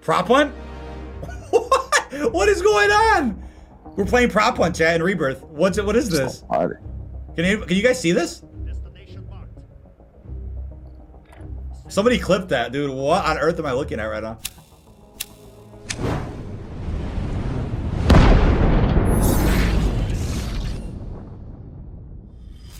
Prop hunt? What? What is going on? We're playing prop hunt, chat, in Rebirth. What is this? Can you guys see this? Somebody clipped that, dude. What on earth am I looking at right now?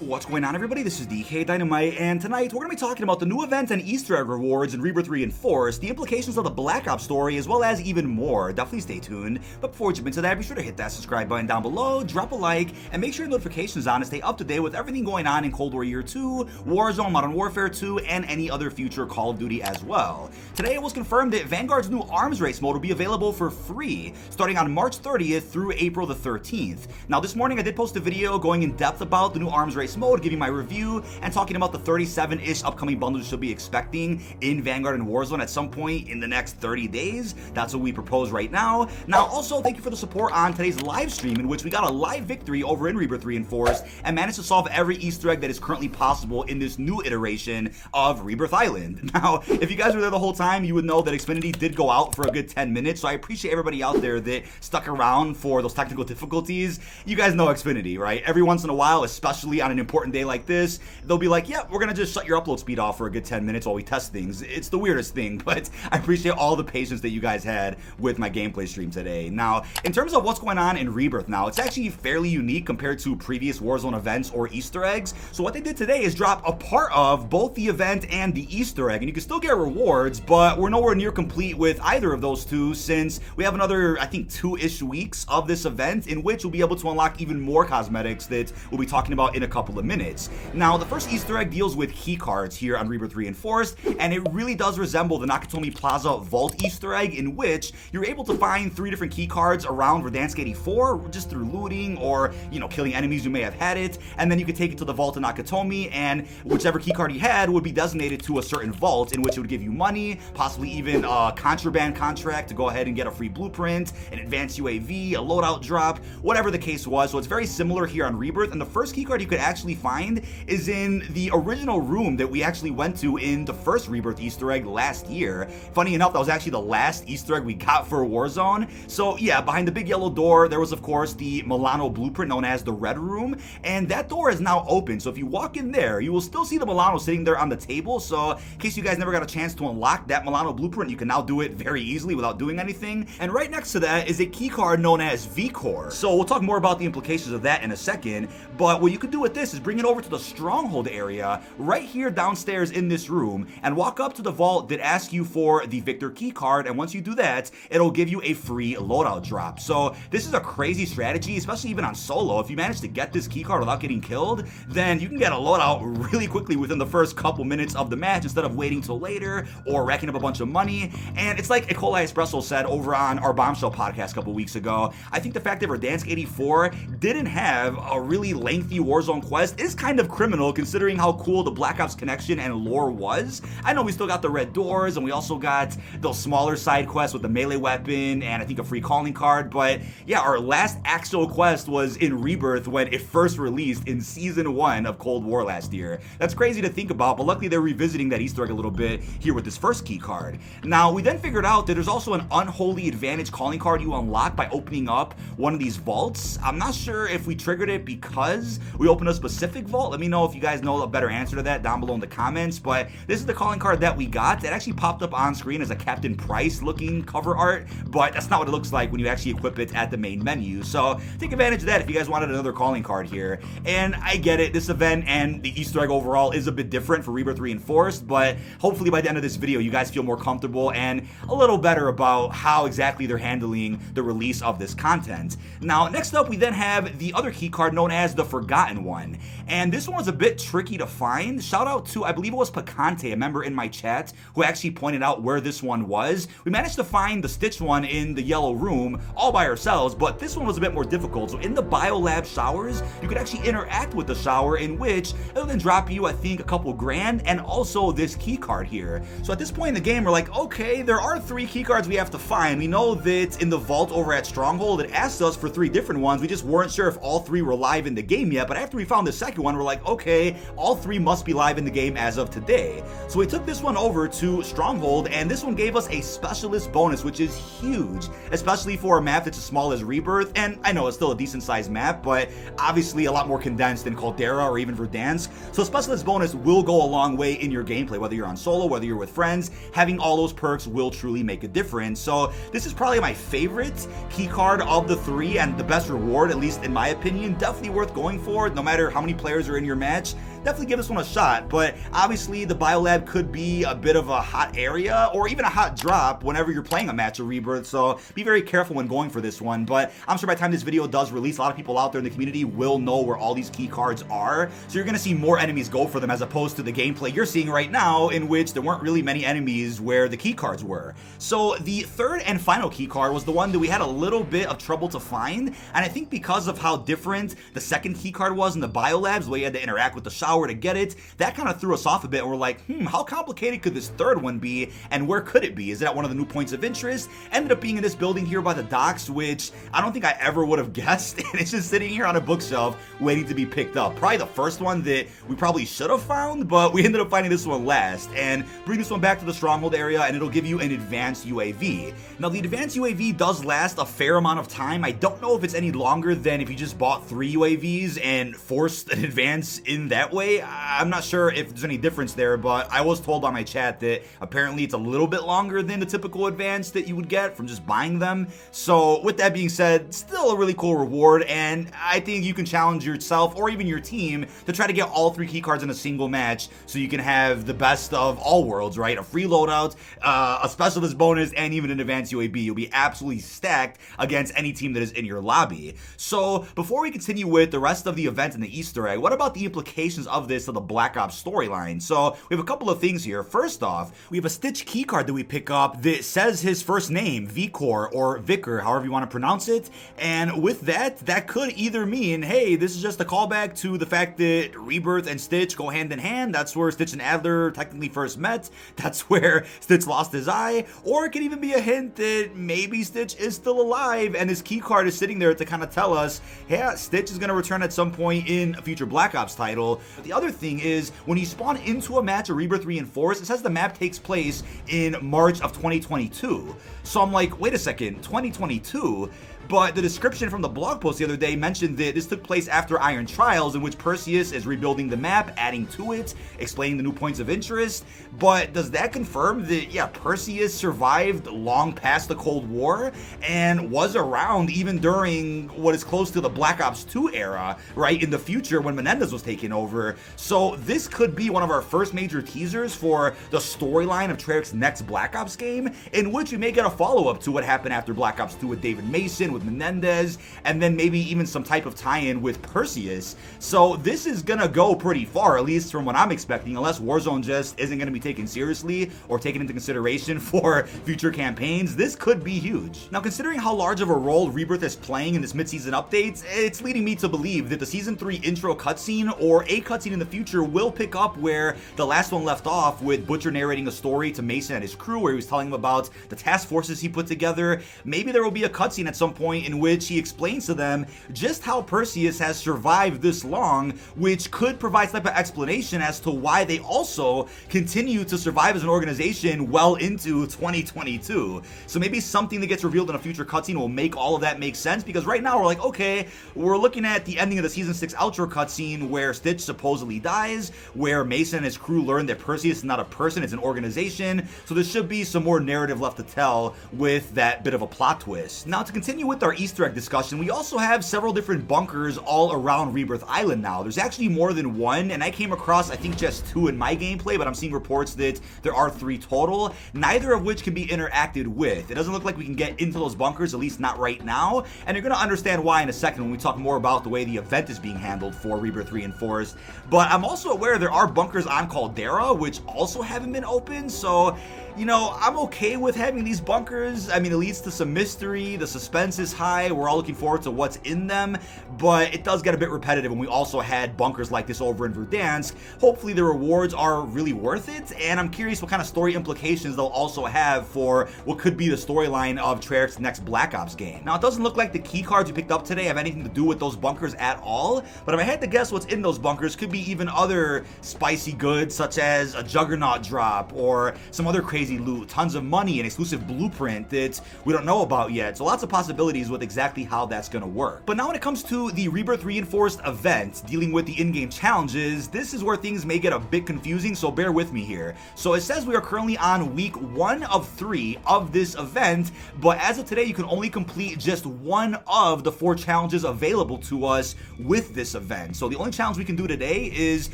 What's going on, everybody? This is dkdynamite, and tonight we're going to be talking about the new events and Easter egg rewards in Rebirth Reinforced, the implications of the Black Ops story, as well as even more. Definitely stay tuned. But before we jump into that, be sure to hit that subscribe button down below, drop a like, and make sure your notifications on to stay up to date with everything going on in Cold War Year 2, Warzone, Modern Warfare 2, and any other future Call of Duty as well. Today it was confirmed that Vanguard's new arms race mode will be available for free, starting on March 30th through April the 13th. Now, this morning I did post a video going in depth about the new arms race mode, giving my review and talking about the 37-ish upcoming bundles you should be expecting in Vanguard and Warzone at some point in the next 30 days. That's what we propose right now. Now, also, thank you for the support on today's live stream, in which we got a live victory over in Rebirth Reinforced and managed to solve every Easter egg that is currently possible in this new iteration of Rebirth Island. Now, if you guys were there the whole time, you would know that Xfinity did go out for a good 10 minutes, so I appreciate everybody out there that stuck around for those technical difficulties. You guys know Xfinity, right? Every once in a while, especially on an important day like this, they'll be like, yeah, we're gonna just shut your upload speed off for a good 10 minutes while we test things. It's the weirdest thing, but I appreciate all the patience that you guys had with my gameplay stream today. Now, in terms of what's going on in Rebirth now, it's actually fairly unique compared to previous Warzone events or Easter eggs. So what they did today is drop a part of both the event and the Easter egg, and you can still get rewards, but we're nowhere near complete with either of those two, since we have another, I think, 2-ish weeks of this event in which we'll be able to unlock even more cosmetics that we'll be talking about in a couple of minutes. Now, the first Easter egg deals with Keycards here on Rebirth Reinforced, and it really does resemble the Nakatomi Plaza Vault Easter egg, in which you're able to find 3 different keycards around Verdansk 84 just through looting or, you know, killing enemies who may have had it, and then you could take it to the Vault of Nakatomi, and whichever keycard you had would be designated to a certain vault, in which it would give you money, possibly even a contraband contract to go ahead and get a free blueprint, an advanced UAV, a loadout drop, whatever the case was. So it's very similar here on Rebirth, and the first keycard you could actually find is in the original room that we actually went to in the first Rebirth Easter egg last year. Funny enough, that was actually the last Easter egg we got for Warzone. So yeah, behind the big yellow door, there was of course the Milano blueprint known as the Red Room, and that door is now open. So if you walk in there, you will still see the Milano sitting there on the table. So in case you guys never got a chance to unlock that Milano blueprint, you can now do it very easily without doing anything. And right next to that is a keycard known as V-Core. So we'll talk more about the implications of that in a second, but what you could do with this is bring it over to the Stronghold area right here downstairs in this room and walk up to the vault that asks you for the Victor keycard, and once you do that, it'll give you a free loadout drop. So this is a crazy strategy, especially even on solo. If you manage to get this keycard without getting killed, then you can get a loadout really quickly within the first couple minutes of the match instead of waiting till later or racking up a bunch of money. And it's like Ecoli Espresso said over on our Bombshell podcast a couple weeks ago, I think the fact that Verdansk 84 didn't have a really lengthy Warzone quest is kind of criminal, considering how cool the Black Ops connection and lore was. I know we still got the red doors, and we also got those smaller side quests with the melee weapon and I think a free calling card, but yeah, our last actual quest was in Rebirth when it first released in Season 1 of Cold War last year. That's crazy to think about, but luckily they're revisiting that Easter egg a little bit here with this first key card. Now, we then figured out that there's also an unholy advantage calling card you unlock by opening up one of these vaults. I'm not sure if we triggered it because we opened a specific vault. Let me know if you guys know a better answer to that down below in the comments, but this is the calling card that we got. It actually popped up on screen as a Captain Price looking cover art, but that's not what it looks like when you actually equip it at the main menu. So take advantage of that if you guys wanted another calling card here. And I get it, this event and the Easter egg overall is a bit different for Rebirth Reinforced, but hopefully by the end of this video you guys feel more comfortable and a little better about how exactly they're handling the release of this content. Now, next up we then have the other key card known as the Forgotten One, and this one was a bit tricky to find. Shout out to, I believe it was Picante, a member in my chat, who actually pointed out where this one was. We managed to find the Stitch one in the yellow room all by ourselves, but this one was a bit more difficult. So in the Biolab showers, you could actually interact with the shower, in which it'll then drop you, I think, a couple grand and also this key card here. So at this point in the game, we're like, okay, there are 3 key cards we have to find. We know that in the vault over at Stronghold, it asked us for 3 different ones. We just weren't sure if all 3 were live in the game yet, but after we found found the second one, we're like, okay, all three must be live in the game as of today. So we took this one over to Stronghold, and this one gave us a specialist bonus, which is huge, especially for a map that's as small as Rebirth. And I know it's still a decent sized map, but obviously a lot more condensed than Caldera or even Verdansk. So specialist bonus will go a long way in your gameplay, whether you're on solo, whether you're with friends. Having all those perks will truly make a difference. So this is probably my favorite keycard of the three, and the best reward, at least in my opinion. Definitely worth going for, no matter how many players are in your match. Definitely give this one a shot, but obviously the biolab could be a bit of a hot area or even a hot drop whenever you're playing a match of Rebirth, so be very careful when going for this one. But I'm sure by the time this video does release, a lot of people out there in the community will know where all these key cards are, so you're going to see more enemies go for them as opposed to the gameplay you're seeing right now, in which there weren't really many enemies where the key cards were. So the third and final key card was the one that we had a little bit of trouble to find, and I think because of how different the second key card was in the biolabs, the way you had to interact with the shower to get it, that kind of threw us off a bit, and we're like, how complicated could this third one be, and where could it be? Is it at one of the new points of interest? Ended up being in this building here by the docks, which I don't think I ever would have guessed, and it's just sitting here on a bookshelf waiting to be picked up. Probably the first one that we probably should have found, but we ended up finding this one last, and bring this one back to the Stronghold area, and it'll give you an advanced UAV. Now the advanced UAV does last a fair amount of time. I don't know if it's any longer than if you just bought 3 UAVs and forced an advance in that way. I'm not sure if there's any difference there, but I was told by my chat that apparently it's a little bit longer than the typical advance that you would get from just buying them. So with that being said, still a really cool reward, and I think you can challenge yourself or even your team to try to get all 3 keycards in a single match so you can have the best of all worlds, right? A free loadout, a specialist bonus, and even an advanced UAV. You'll be absolutely stacked against any team that is in your lobby. So before we continue with the rest of the event and the Easter egg, what about the implications of this to the Black Ops storyline? So we have a couple of things here. First off, we have a Stitch keycard that we pick up that says his first name, Vicor or Vicar, however you want to pronounce it. And with that, that could either mean, hey, this is just a callback to the fact that Rebirth and Stitch go hand in hand. That's where Stitch and Adler technically first met. That's where Stitch lost his eye. Or it could even be a hint that maybe Stitch is still alive and his keycard is sitting there to kind of tell us, yeah, Stitch is going to return at some point in a future Black Ops title. But the other thing is, when you spawn into a match of Rebirth Reinforced, it says the map takes place in March of 2022. So I'm like, wait a second, 2022? But the description from the blog post the other day mentioned that this took place after Iron Trials, in which Perseus is rebuilding the map, adding to it, explaining the new points of interest. But does that confirm that, yeah, Perseus survived long past the Cold War and was around even during what is close to the Black Ops 2 era, right, in the future when Menendez was taking over? So this could be one of our first major teasers for the storyline of Treyarch's next Black Ops game, in which we may get a follow-up to what happened after Black Ops 2 with David Mason, with Menendez, and then maybe even some type of tie-in with Perseus. So this is gonna go pretty far, at least from what I'm expecting, unless Warzone just isn't gonna be taken seriously or taken into consideration for future campaigns. This could be huge. Now, considering how large of a role Rebirth is playing in this mid-season update, it's leading me to believe that the Season 3 intro cutscene or a cutscene in the future will pick up where the last one left off, with Butcher narrating a story to Mason and his crew where he was telling them about the task forces he put together. Maybe there will be a cutscene at some point in which he explains to them just how Perseus has survived this long, which could provide some type of explanation as to why they also continue to survive as an organization well into 2022. So maybe something that gets revealed in a future cutscene will make all of that make sense, because right now we're like, okay, we're looking at the ending of the Season 6 outro cutscene where Stitch supposedly dies, where Mason and his crew learn that Perseus is not a person, it's an organization. So there should be some more narrative left to tell with that bit of a plot twist. Now, to continue with our Easter egg discussion, we also have several different bunkers all around Rebirth Island now. There's actually more than one, and I came across, I think, just 2 in my gameplay, but I'm seeing reports that there are 3 total, neither of which can be interacted with. It doesn't look like we can get into those bunkers, at least not right now, and you're going to understand why in a second when we talk more about the way the event is being handled for Rebirth Reinforced. But I'm also aware there are bunkers on Caldera, which also haven't been opened, so you know, I'm okay with having these bunkers. I mean, it leads to some mystery, the suspense is high, we're all looking forward to what's in them, but it does get a bit repetitive when we also had bunkers like this over in Verdansk. Hopefully the rewards are really worth it, and I'm curious what kind of story implications they'll also have for what could be the storyline of Treyarch's next Black Ops game. Now, it doesn't look like the keycards we picked up today have anything to do with those bunkers at all, but if I had to guess what's in those bunkers, could be even other spicy goods such as a Juggernaut drop or some other crazy loot, tons of money, an exclusive blueprint that we don't know about yet. So lots of possibilities with exactly how that's going to work. But now when it comes to the Rebirth Reinforced event, dealing with the in-game challenges, this is where things may get a bit confusing, so bear with me here. So it says we are currently on week 1 of 3 of this event, but as of today, you can only complete just one of the 4 challenges available to us with this event. So the only challenge we can do today is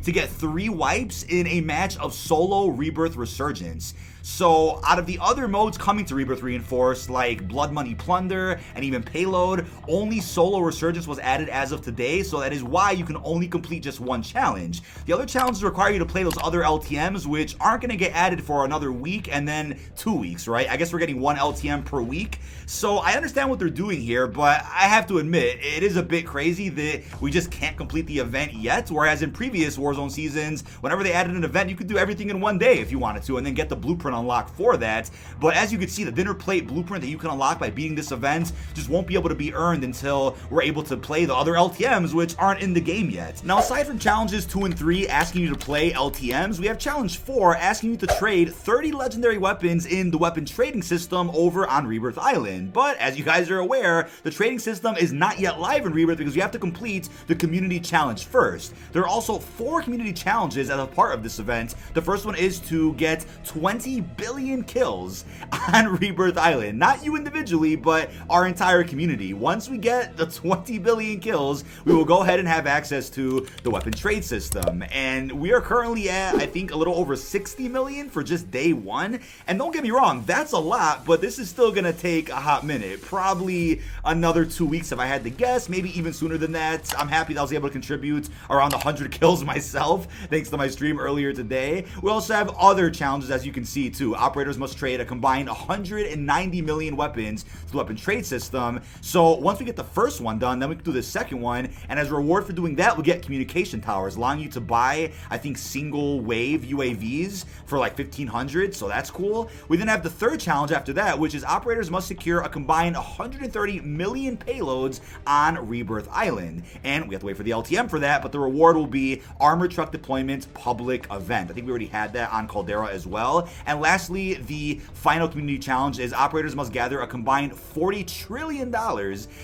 to get 3 wipes in a match of solo Rebirth Resurgence. So out of the other modes coming to Rebirth Reinforced, like Blood Money Plunder and even Payload, only solo Resurgence was added as of today, so that is why you can only complete just one challenge. The other challenges require you to play those other LTMs, which aren't going to get added for another week and then 2 weeks, right? I guess we're getting 1 LTM per week. So I understand what they're doing here, but I have to admit, it is a bit crazy that we just can't complete the event yet, whereas in previous Warzone seasons, whenever they added an event, you could do everything in one day if you wanted to, and then get the blueprint unlock for that. But as you can see, the dinner plate blueprint that you can unlock by beating this event just won't be able to be earned until we're able to play the other LTMs, which aren't in the game yet. Now, aside from challenges 2 and 3 asking you to play LTMs, we have challenge 4 asking you to trade 30 legendary weapons in the weapon trading system over on Rebirth Island. But as you guys are aware, the trading system is not yet live in Rebirth because you have to complete the community challenge first. There are also 4 community challenges as a part of this event. The first one is to get 20 billion kills on Rebirth Island. Not you individually, but our entire community. Once we get the 20 billion kills, we will go ahead and have access to the weapon trade system. And we are currently at, I think, a little over 60 million for just day 1. And don't get me wrong, that's a lot, but this is still gonna take a hot minute. Probably another 2 weeks if I had to guess, maybe even sooner than that. I'm happy that I was able to contribute around 100 kills myself, thanks to my stream earlier today. We also have other challenges, as you can see too. Operators must trade a combined 190 million weapons to the weapon trade system. So once we get the first one done, then we can do the second one, and as a reward for doing that, we get communication towers, allowing you to buy, I think, single wave UAVs for like 1,500, so that's cool. We then have the third challenge after that, which is operators must secure a combined 130 million payloads on Rebirth Island, and we have to wait for the LTM for that, but the reward will be armored truck deployment public event. I think we already had that on Caldera as well. And lastly, the final community challenge is operators must gather a combined $40 trillion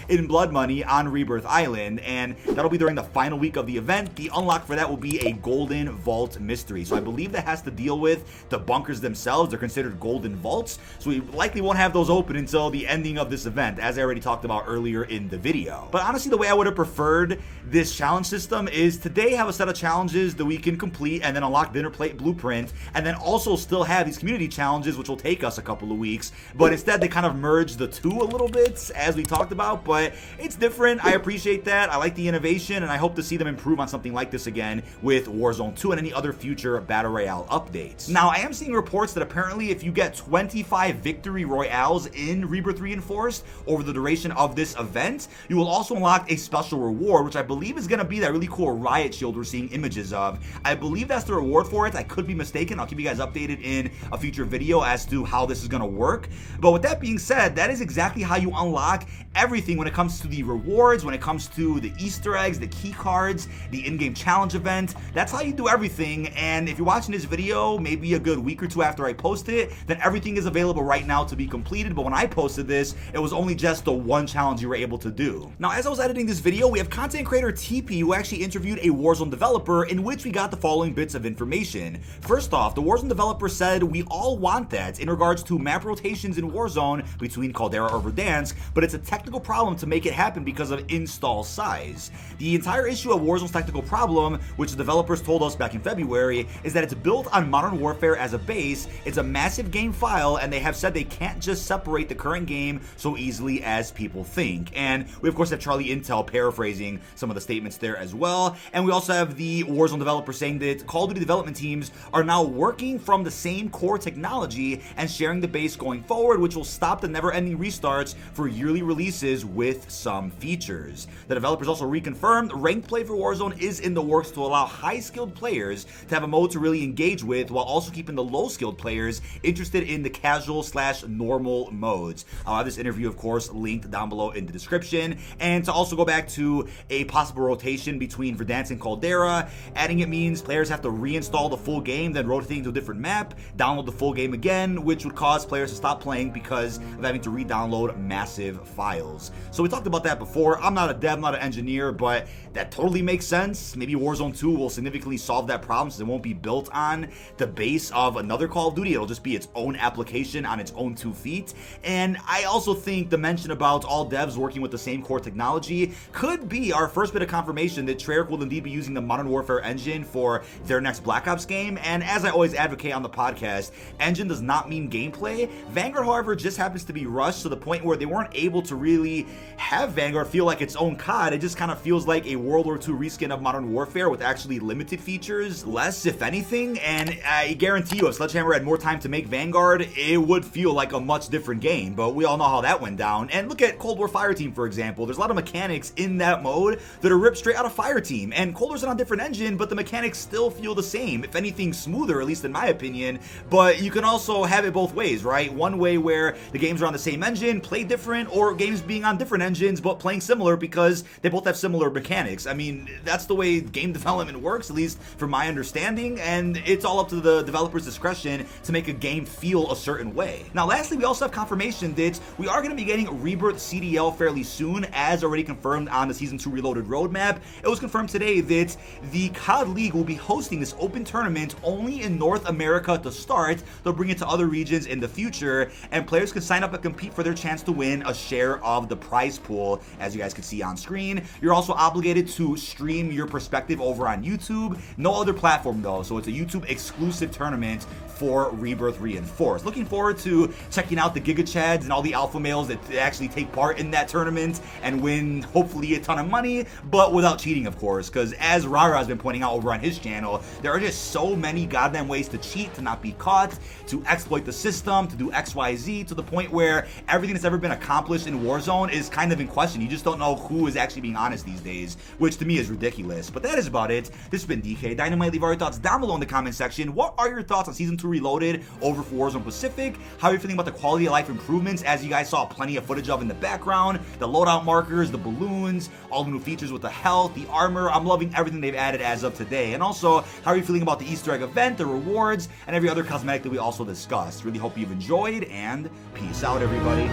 in blood money on Rebirth Island, and that'll be during the final week of the event. The unlock for that will be a golden vault mystery. So I believe that has to deal with the bunkers themselves. They're considered golden vaults, so we likely won't have those open until the ending of this event, as I already talked about earlier in the video. But honestly, the way I would have preferred this challenge system is today have a set of challenges that we can complete and then unlock dinner plate blueprint, and then also still have these community challenges, which will take us a couple of weeks. But instead, they kind of merge the two a little bit, as we talked about, but it's different. I appreciate that. I like the innovation, and I hope to see them improve on something like this again with Warzone 2 and any other future Battle Royale updates. Now, I am seeing reports that apparently if you get 25 Victory Royales in Rebirth Reinforced over the duration of this event, you will also unlock a special reward, which I believe is going to be that really cool riot shield we're seeing images of. I believe that's the reward for it. I could be mistaken. I'll keep you guys updated in a future video as to how this is going to work. But with that being said, that is exactly how you unlock everything when it comes to the rewards, when it comes to the Easter eggs, the key cards, the in-game challenge event. That's how you do everything. And if you're watching this video maybe a good week or two after I post it, then everything is available right now to be completed. But when I posted this, it was only just the one challenge you were able to do. Now, as I was editing this video, we have content creator TP, who actually interviewed a Warzone developer, in which we got the following bits of information. First off, the Warzone developer said we all want that in regards to map rotations in Warzone between Caldera or Verdansk, but it's a technical problem to make it happen because of install size. The entire issue of Warzone's technical problem, which the developers told us back in February, is that it's built on Modern Warfare as a base, it's a massive game file, and they have said they can't just separate the current game so easily as people think. And we of course have Charlie Intel paraphrasing some of the statements there as well, and we also have the Warzone developer saying that Call of Duty development teams are now working from the same core technology and sharing the base going forward, which will stop the never-ending restarts for yearly releases with some features. The developers also reconfirmed ranked play for Warzone is in the works to allow high-skilled players to have a mode to really engage with, while also keeping the low-skilled players interested in the casual/normal modes. I'll have this interview, of course, linked down below in the description. And to also go back to a possible rotation between Verdansk and Caldera, adding it means players have to reinstall the full game, then rotating to a different map, download the full game again, which would cause players to stop playing because of having to re-download massive files. So we talked about that before. I'm not a dev, not an engineer, but that totally makes sense. Maybe Warzone 2 will significantly solve that problem since it won't be built on the base of another Call of Duty. It'll just be its own application on its own 2 feet. And I also think the mention about all devs working with the same core technology could be our first bit of confirmation that Treyarch will indeed be using the Modern Warfare engine for their next Black Ops game. And as I always advocate on the podcast, engine does not mean gameplay. Vanguard, however, just happens to be rushed to the point where they weren't able to really have Vanguard feel like its own COD. It just kind of feels like a World War II reskin of Modern Warfare with actually limited features, less if anything. And I guarantee you, if Sledgehammer had more time to make Vanguard, it would feel like a much different game. But we all know how that went down. And look at Cold War Fireteam, for example. There's a lot of mechanics in that mode that are ripped straight out of Fireteam. And Cold War's on a different engine, but the mechanics still feel the same. If anything, smoother, at least in my opinion. But you can also have it both ways, right? One way where the games are on the same engine, play different, or games being on different engines, but playing similar because they both have similar mechanics. I mean, that's the way game development works, at least from my understanding, and it's all up to the developer's discretion to make a game feel a certain way. Now, lastly, we also have confirmation that we are going to be getting Rebirth CDL fairly soon, as already confirmed on the Season 2 Reloaded roadmap. It was confirmed today that the COD League will be hosting this open tournament only in North America to start. They'll bring it to other regions in the future, and players can sign up and compete for their chance to win a share of the prize pool, as you guys can see on screen. You're also obligated to stream your perspective over on YouTube. No other platform though, so it's a YouTube exclusive tournament for Rebirth Reinforced. Looking forward to checking out the Giga Chads and all the alpha males that actually take part in that tournament and win hopefully a ton of money, but without cheating, of course, because as Rara has been pointing out over on his channel, there are just so many goddamn ways to cheat, to not be caught, to exploit the system, to do XYZ, to the point where everything that's ever been accomplished in Warzone is kind of in question. You just don't know who is actually being honest these days, which to me is ridiculous. But that is about it. This has been dkdynamite. Leave all your thoughts down below in the comment section. What are your thoughts on Season 2 Reloaded over for Warzone Pacific? How are you feeling about the quality of life improvements, as you guys saw plenty of footage of in the background, the loadout markers, the balloons, all the new features with the health, the armor? I'm loving everything they've added as of today. And also, how are you feeling about the Easter egg event, the rewards, and every other cosmetic that we also discussed? Really hope you've enjoyed, and peace out, everybody.